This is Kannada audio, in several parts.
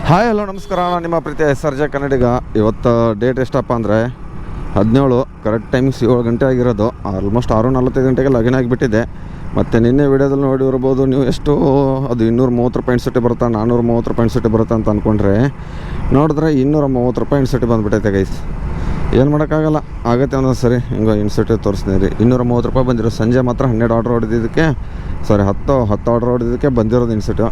ಹಾಯ್ ಹಲೋ ನಮಸ್ಕಾರ, ನಾನು ನಿಮ್ಮ ಪ್ರೀತಿಯ SRJ ಕನ್ನಡಿಗ. ಇವತ್ತು ಡೇಟ್ ಎಷ್ಟಪ್ಪ ಅಂದರೆ 17 ಕರೆಕ್ಟ್ ಟೈಮಿಂಗ್ಸ್ 7 ಗಂಟೆ ಆಗಿರೋದು. ಆಲ್ಮೋಸ್ಟ್ 6:45 ಗಂಟೆಗೆ ಲಾಗಿನ್ ಆಗಿಬಿಟ್ಟಿದೆ. ಮತ್ತು ನಿನ್ನೆ ವೀಡಿಯೋದಲ್ಲಿ ನೋಡಿರ್ಬೋದು ನೀವು, ಎಷ್ಟು ಅದು 230 ರೂಪಾಯಿ ಇನ್ಸೆಟಿ ಬರುತ್ತಾ 430 ರೂಪಾಯಿ ಇನ್ಸೆಟಿ ಬರುತ್ತಾ ಅಂತ ಅಂದ್ಕೊಂಡ್ರೆ ನೋಡಿದ್ರೆ 230 ರೂಪಾಯಿ ಇನ್ಸೆಟಿ ಬಂದುಬಿಟ್ಟೈತೆ ಗೈಸ್. ಏನು ಮಾಡೋಕ್ಕಾಗಲ್ಲ, ಆಗುತ್ತೆ ಒಂದೊಂದು ಸರಿ. ಹಿಂಗೆ ಇನ್ಸೆಟಿ ತೋರಿಸ್ತೀನಿ ರೀ. 230 ರೂಪಾಯಿ ಬಂದಿರೋ. ಸಂಜೆ ಮಾತ್ರ 12 ಆರ್ಡ್ರ್ ಹೊಡೆದಿದ್ದಕ್ಕೆ, ಸಾರಿ 10 ಆರ್ಡ್ರ್ ಹೊಡೆದಿದ್ದಕ್ಕೆ ಬಂದಿರೋದು ಇನ್ಸೆಟಿವ್.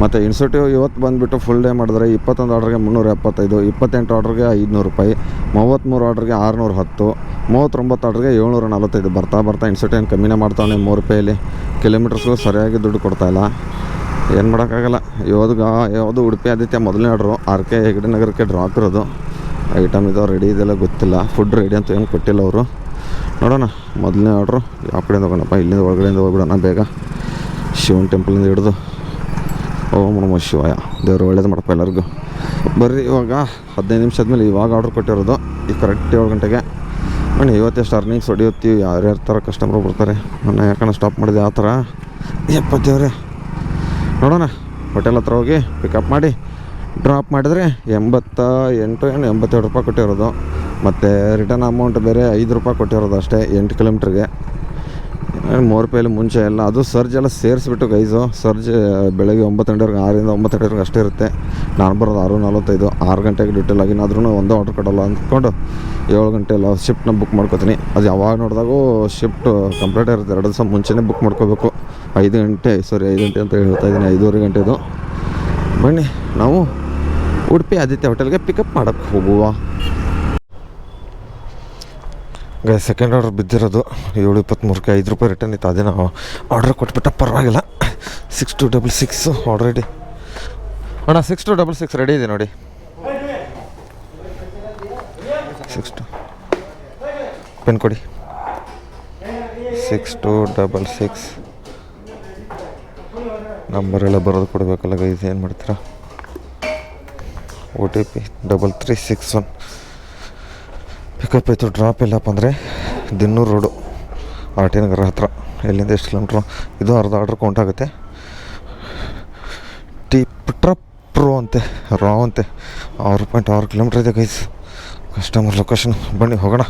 ಮತ್ತು ಇನ್ಸೆಟಿವ್ ಇವತ್ತು ಬಂದುಬಿಟ್ಟು ಫುಲ್ ಡೇ ಮಾಡಿದ್ರೆ 21 ಆರ್ಡ್ರಿಗೆ 375, 28 ಆರ್ಡ್ರಿಗೆ 500 ರೂಪಾಯಿ, 33 ಆರ್ಡ್ರಿಗೆ 610, 39 ಆರ್ಡ್ರಿಗೆ 745. ಬರ್ತಾ ಇನ್ಸೆಟಿವ್ ಏನು ಕಮ್ಮಿನೇ ಮಾಡ್ತಾವೆ 3 ರೂಪಾಯಲ್ಲಿ. ಕಿಲೋಮೀಟರ್ಸ್ಗೂ ಸರಿಯಾಗಿ ದುಡ್ಡು ಕೊಡ್ತಾಯಿಲ್ಲ. ಏನು ಮಾಡೋಕ್ಕಾಗಲ್ಲ. ಯಾವುದು ಉಡುಪಿ ಆದಿತ್ಯ ಮೊದಲನೇ ಆರ್ಡ್ರು, RK ಹೆಗ್ಡೆ ನಗರಕ್ಕೆ ಡ್ರಾಪ್ ಇರೋದು. ಐಟಮ್ ಇದು ರೆಡಿ ಇದೆಲ್ಲ ಗೊತ್ತಿಲ್ಲ. ಫುಡ್ ರೆಡಿ ಅಂತ ಏನು ಕೊಟ್ಟಿಲ್ಲ ಅವರು. ನೋಡೋಣ ಮೊದಲನೇ ಆರ್ಡ್ರು ಯಾವ ಕಡೆಯಿಂದ ಹೋಗೋಣಪ್ಪ. ಇಲ್ಲಿಂದ ಒಳಗಡೆಯಿಂದ ಹೋಗ್ಬಿಡೋಣ ಬೇಗ. ಶಿವನ ಟೆಂಪಲಿಂದ ಹಿಡಿದು ಓಂ ನಮಃ ಶಿವಾಯ. ದೇವರು ಒಳ್ಳೇದು ಮಾಡಪ್ಪ ಎಲ್ಲರಿಗೂ. ಬರ್ರಿ, ಇವಾಗ 15 ನಿಮಿಷ ಆದಮೇಲೆ ಇವಾಗ ಆರ್ಡ್ರ್ ಕೊಟ್ಟಿರೋದು. ಈಗ ಕರೆಕ್ಟ್ 7 ಗಂಟೆಗೆ. ಬನ್ನಿ, ಇವತ್ತೆಷ್ಟು ಅರ್ನಿಂಗ್ಸ್ ಹೊಡಿಯುತ್ತೀವಿ, ಯಾರ್ಯಾರ ಥರ ಕಸ್ಟಮರ್ ಬರ್ತಾರೆ. ನನ್ನ ಯಾಕಂದ್ರೆ ಸ್ಟಾಪ್ ಮಾಡಿದೆ ಆ ಥರ. ದೇವ್ರೆ, ನೋಡೋಣ. ಹೋಟೆಲ್ ಹತ್ರ ಹೋಗಿ ಪಿಕಪ್ ಮಾಡಿ ಡ್ರಾಪ್ ಮಾಡಿದರೆ 82 ರೂಪಾಯಿ ಕೊಟ್ಟಿರೋದು. ಮತ್ತು ರಿಟರ್ನ್ ಅಮೌಂಟ್ ಬೇರೆ 5 ರೂಪಾಯಿ ಕೊಟ್ಟಿರೋದು ಅಷ್ಟೇ 8 ಕಿಲೋಮೀಟ್ರಿಗೆ. 3 ರೂಪಾಯಲ್ಲಿ ಮುಂಚೆ ಎಲ್ಲ ಅದು ಸರ್ಜ್ ಎಲ್ಲ ಸೇರಿಸ್ಬಿಟ್ಟು ಗೈಸು. ಸರ್ಜ್ ಬೆಳಗ್ಗೆ 9 ಗಂಟೆವರೆಗೆ, 6ರಿಂದ 9 ಗಂಟೆವರೆಗೆ ಅಷ್ಟೇ ಇರುತ್ತೆ. ನಾನು ಬರೋದು 6:45, 6 ಗಂಟೆಗೆ ಡ್ಯೂಟಿ ಲಾಗಿನ್ ಆದ್ರೂ ಒಂದೇ ಆರ್ಡ್ರ್ ಕೊಡೋಲ್ಲ ಅಂದ್ಕೊಂಡು 7 ಗಂಟೆ ಎಲ್ಲ ಶಿಫ್ಟ್ನ ಬುಕ್ ಮಾಡ್ಕೋತೀನಿ. ಅದು ಯಾವಾಗ ನೋಡಿದಾಗೂ ಶಿಫ್ಟ್ ಕಂಪ್ಲೀಟ್ ಇರುತ್ತೆ. 2 ದಿವಸ ಮುಂಚೆನೇ ಬುಕ್ ಮಾಡ್ಕೋಬೇಕು. 5 ಗಂಟೆ ಅಂತ ಹೇಳ್ತಾಯಿದ್ದೀನಿ, 5:30 ಗಂಟೆದು. ಬನ್ನಿ, ನಾವು ಉಡುಪಿ ಆದಿತ್ಯ ಹೋಟೆಲ್ಗೆ ಪಿಕಪ್ ಮಾಡೋಕ್ಕೆ ಹೋಗುವ. ಸೆಕೆಂಡ್ ಆರ್ಡ್ರ್ ಬಿದ್ದಿರೋದು 7:23ಕ್ಕೆ 5 ರೂಪಾಯಿ ರಿಟರ್ನ್ ಇತ್ತು. ಅದೇ ನಾವು ಆರ್ಡ್ರ್ ಕೊಟ್ಬಿಟ್ಟ, ಪರವಾಗಿಲ್ಲ. 6266 ಆಲ್ರೆಡಿ ಅಣ್ಣ. 6266 ರೆಡಿ ಇದೆ ನೋಡಿ. 62 ಪೆನ್ ಕೊಡಿ. 6266 ನಂಬರೆಲ್ಲ ಬರೋದು ಕೊಡಬೇಕಲ್ಲ ಗೈಸ್, ಏನು ಮಾಡ್ತೀರಾ. OTP 3361. ಪಿಕಪ್ ಆಯಿತು. ಡ್ರಾಪ್ ಇಲ್ಲಪ್ಪ ಅಂದರೆ ದಿನ್ನೂರು ರೋಡು, RT ನಗರ ಹತ್ರ. ಎಲ್ಲಿಂದ ಎಷ್ಟು ಕಿಲೋಮೀಟ್ರು? ಇದು ಅರ್ಧ ಆರ್ಡ್ರ್ ಕೌಂಟ್ ಆಗುತ್ತೆ. ಟ್ರೋ ಅಂತೆ, ರಾವ್ ಅಂತೆ. 6.6 ಕಿಲೋಮೀಟ್ರ್ ಇದೆ ಗೈಸ್ ಕಸ್ಟಮರ್ ಲೊಕೇಶನ್. ಬನ್ನಿ ಹೋಗೋಣ.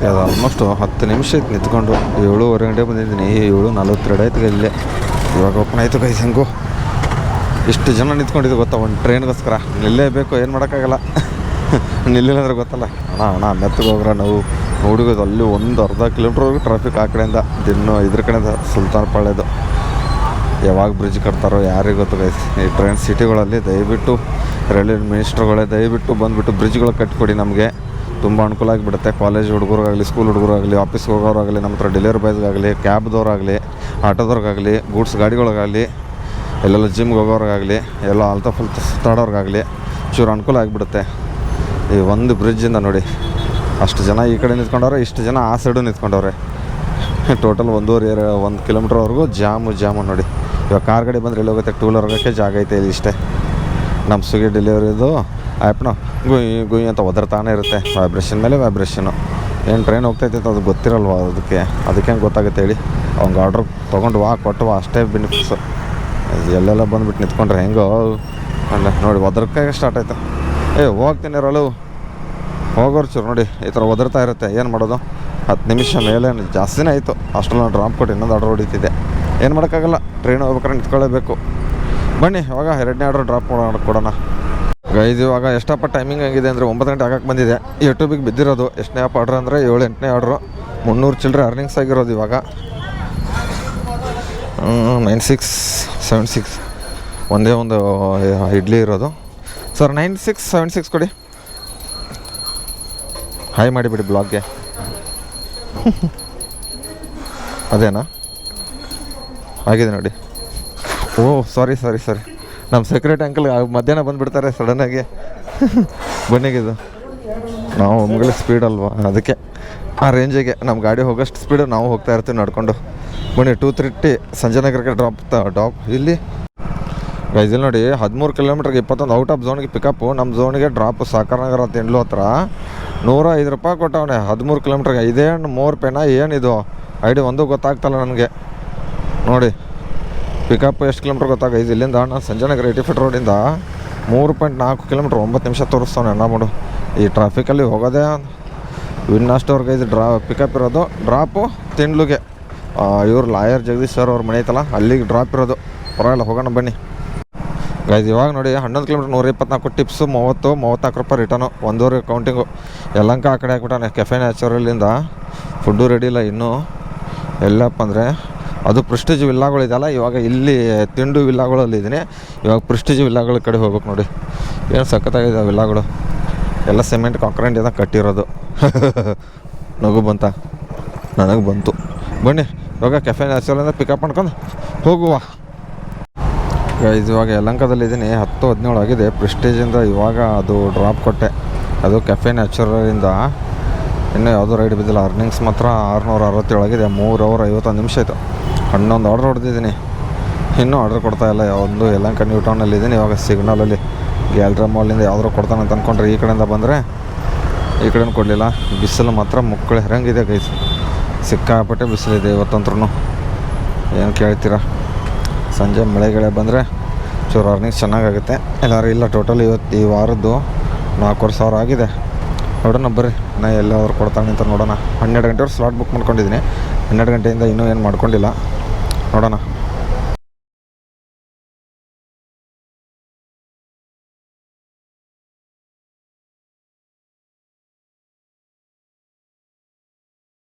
ಅದು ಆಲ್ಮೋಸ್ಟ್ 10 ನಿಮಿಷ ಆಯ್ತು ನಿಂತ್ಕೊಂಡು. 7:30 ಗಂಟೆ ಬಂದಿದ್ದೀನಿ. 7:42 ಆಯ್ತು ಇಲ್ಲೇ. ಇವಾಗ ಓಪನ್ ಆಯಿತು ಗೈಸ್. ಹೆಂಗೋ ಇಷ್ಟು ಜನ ನಿಂತ್ಕೊಂಡಿದ್ದು ಗೊತ್ತಾ, ಒಂದು ಟ್ರೈನ್ಗೋಸ್ಕರ. ನಿಲ್ಲೇಬೇಕು, ಏನು ಮಾಡೋಕ್ಕಾಗಲ್ಲ. ನಿಲ್ಲಿಲ್ಲ ಅಂದ್ರೆ ಗೊತ್ತಲ್ಲ. ಅಣ್ಣ ಮೆತ್ತಗೆ ಹೋಗ್ರ ನಾವು ಹುಡುಗೋದು. ಅಲ್ಲಿ ಒಂದು ಅರ್ಧ ಕಿಲೋಮೀಟ್ರ್ವರೆಗೂ ಟ್ರಾಫಿಕ್. ಆ ಕಡೆಯಿಂದ ಇದ್ರ ಕಡೆಯಿಂದ ಸುಲ್ತಾನ್ ಪಾಳ್ಯದು. ಯಾವಾಗ ಬ್ರಿಡ್ಜ್ ಕಟ್ತಾರೋ ಯಾರಿಗೆ ಗೊತ್ತು ಗೈಸ್. ಈ ಟ್ರೈನ್ ಸಿಟಿಗಳಲ್ಲಿ ದಯವಿಟ್ಟು ರೈಲ್ವೆ ಮಿನಿಸ್ಟ್ರುಗಳೇ ದಯವಿಟ್ಟು ಬಂದುಬಿಟ್ಟು ಬ್ರಿಡ್ಜ್ಗಳು ಕಟ್ಟಿಕೊಡಿ. ನಮಗೆ ತುಂಬ ಅನುಕೂಲ ಆಗಿಬಿಡುತ್ತೆ. ಕಾಲೇಜ್ ಹುಡುಗರಾಗಲಿ, ಸ್ಕೂಲ್ ಹುಡುಗರಾಗಲಿ, ಆಫೀಸ್ಗೆ ಹೋಗೋರಾಗಲಿ, ನಮ್ಮ ಹತ್ರ ಡೆಲಿವರಿ ಬಾಯ್ಸ್ಗಾಗಲಿ, ಕ್ಯಾಬ್ದವ್ರಾಗಲಿ, ಆಟೋದವ್ರಿಗಾಗಲಿ, ಗೂಡ್ಸ್ ಗಾಡಿಗಳಿಗಾಗಲಿ, ಎಲ್ಲೆಲ್ಲ ಜಿಮ್ಗೆ ಹೋಗೋರಿಗಾಗಲಿ, ಎಲ್ಲ ಅಲ್ತ ಫುಲ್ತ ಸುತ್ತಾಡೋರ್ಗಾಗಲಿ ಚೂರು ಅನುಕೂಲ ಆಗಿಬಿಡುತ್ತೆ ಈ ಒಂದು ಬ್ರಿಡ್ಜಿಂದ. ನೋಡಿ, ಅಷ್ಟು ಜನ ಈ ಕಡೆ ನಿಂತ್ಕೊಂಡವ್ರೆ, ಇಷ್ಟು ಜನ ಆ ಸೈಡು ನಿಂತ್ಕೊಂಡವ್ರೆ. ಟೋಟಲ್ 1 ಕಿಲೋಮೀಟ್ರ್ವರೆಗೂ ಜಾಮು ನೋಡಿ. ಇವಾಗ ಕಾರ್ ಗಾಡಿ ಬಂದರೆ ಎಲ್ಲಿ ಹೋಗುತ್ತೆ? 2 ವೀಲರ್ ಹೋಗೋಕ್ಕೆ ಜಾಗ ಐತೆ ಇಲ್ಲಿ ಇಷ್ಟೇ. ನಮ್ಮ ಸ್ವಿಗ್ಗಿ ಡೆಲಿವರಿದು ಆ್ಯಪ್ನ ಗುಯ್ ಅಂತ ಒದರ್ತಾನೆ ಇರುತ್ತೆ. ವೈಬ್ರೇಷನ್ ಮೇಲೆ ವೈಬ್ರೇಷನು. ಏನು ಟ್ರೈನ್ ಹೋಗ್ತೈತೆ ಅದು ಗೊತ್ತಿರಲ್ವ ಅದಕ್ಕೆ ಹೆಂಗೆ ಗೊತ್ತಾಗುತ್ತೆ ಹೇಳಿ. ಅವ್ನಿಗೆ ಆರ್ಡ್ರ್ ತೊಗೊಂಡು ಕೊಟ್ಟು ಅಷ್ಟೇ ಬೆನಿಫಿಟ್ಸು. ಎಲ್ಲೆಲ್ಲ ಬಂದುಬಿಟ್ಟು ನಿಂತ್ಕೊಂಡ್ರೆ ಹೆಂಗೋ ನೋಡಿ ಒದರ್ಕಾಗೆ ಸ್ಟಾರ್ಟ್ ಆಯಿತು. ಹೋಗ್ತೀನಿ ರಳು ಹೋಗೋರು ಚೂರು ನೋಡಿ ಈ ಥರ ಒದರ್ತಾ ಇರುತ್ತೆ. ಏನು ಮಾಡೋದು? 10 ನಿಮಿಷ ಮೇಲೆ ಜಾಸ್ತಿನೇ ಆಯಿತು. ಅಷ್ಟೆಲ್ಲ ನಾನು ಡ್ರಾಪ್ ಕೊಟ್ಟು ಇನ್ನೊಂದು ಆರ್ಡ್ರ್ ಹೊಡಿತಿದ್ದೆ. ಏನು ಮಾಡೋಕ್ಕಾಗಲ್ಲ, ಟ್ರೈನ್ ಹೋಗ್ಬೇಕಾದ್ರೆ ನಿಂತ್ಕೊಳ್ಳೇಬೇಕು. ಬನ್ನಿ ಇವಾಗ 2ನೇ ಆರ್ಡ್ರ್ ಡ್ರಾಪ್ ಕೊಡೋಣ ಗೈಸ್. ಇವಾಗ ಎಷ್ಟಪ್ಪ ಟೈಮಿಂಗ್ ಆಗಿದೆ ಅಂದರೆ 9 ಗಂಟೆ ಆಗಕ್ಕೆ ಬಂದಿದೆ. ಯೂಟ್ಯೂಬಿಗೆ ಬಿದ್ದಿರೋದು ಎಷ್ಟನೇ ಆರ್ಡ್ರ್ ಅಂದರೆ 7-8ನೇ ಆರ್ಡ್ರು. 300 ಚಿಲ್ಲರೆ ಅರ್ನಿಂಗ್ಸ್ ಆಗಿರೋದು ಇವಾಗ. 9676 ಒಂದೇ ಒಂದು ಇಡ್ಲಿ ಇರೋದು ಸರ್. 9676 ಕೊಡಿ. ಹಾಯ್ ಮಾಡಿಬಿಡಿ ಬ್ಲಾಗ್ಗೆ. ಅದೇನಾ ಆಗಿದೆ ನೋಡಿ. ಸಾರಿ ನಮ್ಮ ಸೆಕ್ಯೂರಿಟಿ ಅಂಕಲ್ ಮಧ್ಯಾಹ್ನ ಬಂದುಬಿಡ್ತಾರೆ ಸಡನ್ನಾಗಿ. ಬನ್ನಿಗಿದು ನಾವು ಮುಗಿಲ ಸ್ಪೀಡ್ ಅಲ್ವಾ, ಅದಕ್ಕೆ ಆ ರೇಂಜಿಗೆ ನಮ್ಮ ಗಾಡಿ ಹೋಗೋಷ್ಟು ಸ್ಪೀಡು ನಾವು ಹೋಗ್ತಾ ಇರ್ತೀವಿ ನಡ್ಕೊಂಡು. ಬನ್ನಿ 230 ಸಂಜಯನಗರಕ್ಕೆ ಡ್ರಾಪ್ ಇಲ್ಲಿ ಗೈಸಲ್ಲಿ ನೋಡಿ. 13 ಕಿಲೋಮೀಟ್ರಿಗೆ 21 ಔಟ್ ಆಫ್ ಝೋನ್ಗೆ ಪಿಕಪ್ಪು. ನಮ್ಮ ಝೋನಿಗೆ ಡ್ರಾಪು ಸಾಕರ್ನಗರ ತಿಂಡ್ಲು ಹತ್ರ 105 ರೂಪಾಯಿ ಕೊಟ್ಟವನೆ 13 ಕಿಲೋಮೀಟ್ರಿಗೆ. ಇದೇನು 3 ರೂಪಾಯಿನಾ ಏನಿದು? ಐಡಿ ಒಂದು ಗೊತ್ತಾಗ್ತಲ್ಲ ನನಗೆ ನೋಡಿ. ಪಿಕಪ್ ಎಷ್ಟು ಕಿಲೋಮೀಟ್ರ್ ಗೊತ್ತಾಗೈದು ಇಲ್ಲಿಂದ. ನಾನು ಸಂಜಯನಗರ 85 ರೋಡಿಂದ 3.4 ಕಿಲೋಮೀಟ್ರ್ 9 ನಿಮಿಷ ತೋರಿಸ್ತಾನೆ ಎಲ್ಲ ಮಾಡು. ಈ ಟ್ರಾಫಿಕಲ್ಲಿ ಹೋಗೋದೇ ವಿನ್ನಷ್ಟವ್ರಿಗೆ ಇದು ಪಿಕಪ್ ಇರೋದು. ಡ್ರಾಪು ತಿಂಡ್ಲುಗೆ ಇವ್ರು ಲಾಯರ್ ಜಗದೀಶ್ ಸರ್ ಅವ್ರ ಮನೆ ಐತಲ್ಲ ಅಲ್ಲಿಗೆ ಡ್ರಾಪ್ ಇರೋದು. ಪರವಾಗಿಲ್ಲ, ಹೋಗೋಣ ಬನ್ನಿ ಗೈಸ್. ಇವಾಗ ನೋಡಿ 11 ಕಿಲೋಮೀಟ್ರ್ 124 ಟಿಪ್ಸು, 34 ರೂಪಾಯಿ ರಿಟರ್ನು, 1.5 ಕೌಂಟಿಂಗು. ಯಲಹಂಕ ಆ ಕಡೆ ಹಾಕ್ಬಿಟ್ಟಾನೆ. ಕೆಫೆ ನ್ಯಾಚುರಲಿಂದ ಫುಡ್ಡು ರೆಡಿ ಇಲ್ಲ ಇನ್ನೂ. ಎಲ್ಲಪ್ಪ ಅಂದರೆ ಅದು ಪ್ರೆಸ್ಟೀಜ್ ವಿಲ್ಲಾಗಳಿದೆಯಲ್ಲ, ಇವಾಗ ಇಲ್ಲಿ ತಿಂಡು ವಿಲ್ಲಾಗಳಲ್ಲಿ ಇದ್ದೀನಿ. ಇವಾಗ ಪ್ರೆಸ್ಟೀಜ್ ವಿಲ್ಲಾಗಳ ಕಡೆ ಹೋಗ್ಬೇಕು ನೋಡಿ. ಏನು ಸಖತ್ತಾಗಿದೆ ವಿಲ್ಲಾಗಳು. ಎಲ್ಲ ಸಿಮೆಂಟ್ ಕಾಂಕ್ರೀಟಿಂದ ಕಟ್ಟಿರೋದು. ನಗು ಬಂತ? ನನಗೆ ಬಂತು. ಬನ್ನಿ ಇವಾಗ ಕೆಫೆ ನ್ಯಾಚುರಲಿಂದ ಪಿಕಪ್ ಮಾಡ್ಕೊಂಡು ಹೋಗುವ ಗೈಸ್. ಇವಾಗ ಯಲಹಂಕದಲ್ಲಿದ್ದೀನಿ. 10:17 ಆಗಿದೆ. ಪ್ರೆಸ್ಟೀಜಿಂದ ಇವಾಗ ಅದು ಡ್ರಾಪ್ ಕೊಟ್ಟೆ. ಅದು ಕೆಫೆ ನ್ಯಾಚುರಲಿಂದ ಇನ್ನೂ ಯಾವುದೂ ರೈಡ್ ಬಿದ್ದಿಲ್ಲ. ಅರ್ನಿಂಗ್ಸ್ ಮಾತ್ರ 667 ಆಗಿದೆ. 3 ಅವರ್ 51 ನಿಮಿಷ ಆಯಿತು. 11 ಆರ್ಡ್ರ್ ಹೊಡೆದಿದ್ದೀನಿ. ಇನ್ನೂ ಆರ್ಡ್ರ್ ಕೊಡ್ತಾಯಿಲ್ಲ ಯಾವುದು. ಯಲಹಂಕ ನ್ಯೂ ಟೌನಲ್ಲಿದ್ದೀನಿ. ಇವಾಗ ಸಿಗ್ನಲಲ್ಲಿ ಗ್ಯಾಲರಿ ಮಾಲಿಂದ ಯಾವ್ದಾರು ಕೊಡ್ತಾನೆ ಅಂತ ಅಂದ್ಕೊಂಡ್ರೆ ಈ ಕಡೆಯಿಂದ ಬಂದರೆ ಈ ಕಡೆನೂ ಕೊಡಲಿಲ್ಲ. ಬಿಸಿಲು ಮಾತ್ರ ಮುಕ್ಕಳು ಹೆರಂಗಿದೆ ಗೈಸ್. ಸಿಕ್ಕಾಪಟ್ಟೆ ಬಿಸಿಲಿದೆ ಇವತ್ತಂದ್ರೂ. ಏನು ಕೇಳ್ತೀರಾ? ಸಂಜೆ ಮಳೆಗಳೇ ಬಂದರೆ ಚೂರು ಅರ್ನಿಂಗ್ಸ್ ಚೆನ್ನಾಗಾಗುತ್ತೆ. ಎಲ್ಲರೂ ಇಲ್ಲ. ಟೋಟಲ್ ಇವತ್ತು ಈ ವಾರದ್ದು 4,500 ಆಗಿದೆ. ನೋಡೋಣ ಬರ್ರಿ, ನಾ ಎಲ್ಲಾದ್ರು ಕೊಡ್ತಾನೆ ಅಂತ ನೋಡೋಣ. 12 ಗಂಟೆವರೆಗೆ ಸ್ಲಾಟ್ ಬುಕ್ ಮಾಡ್ಕೊಂಡಿದ್ದೀನಿ. 12 ಗಂಟೆಯಿಂದ ಇನ್ನೂ ಏನು ಮಾಡ್ಕೊಂಡಿಲ್ಲ. ನೋಡೋಣ.